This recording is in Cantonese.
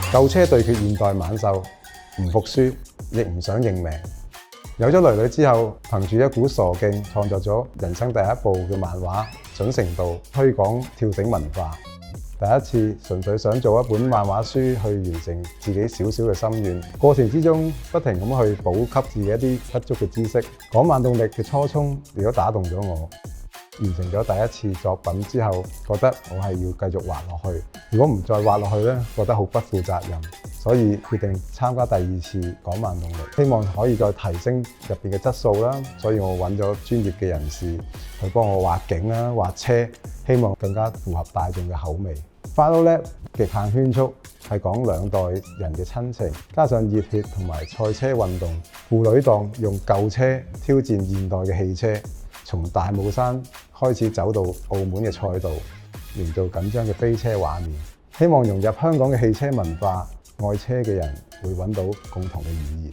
舊車對決現代猛獸，唔服輸，亦唔想認命。有咗囡囡之後，憑住一股傻勁，創作咗人生第一部嘅漫畫，準程度推廣跳繩文化。第一次純粹想做一本漫畫書去完成自己少少嘅心願，過程之中不停咁去補給自己一啲不足嘅知識。講慢動力嘅初衷亦都打動咗我。完成咗第一次作品之後，覺得我係要繼續畫落去。如果唔再畫落去咧，覺得好不負責任，所以決定參加第二次講慢動力，希望可以再提升入邊嘅質素啦。所以我揾咗專業嘅人士去幫我畫景啦、畫車，希望更加符合大眾嘅口味。Final Lap 極限圈速係講兩代人嘅親情，加上熱血同埋賽車運動，父女檔用舊車挑戰現代嘅汽車。從大帽山開始走到澳門嘅賽道，營造緊張嘅飛車畫面，希望融入香港嘅汽車文化，愛車嘅人會揾到共同嘅語言。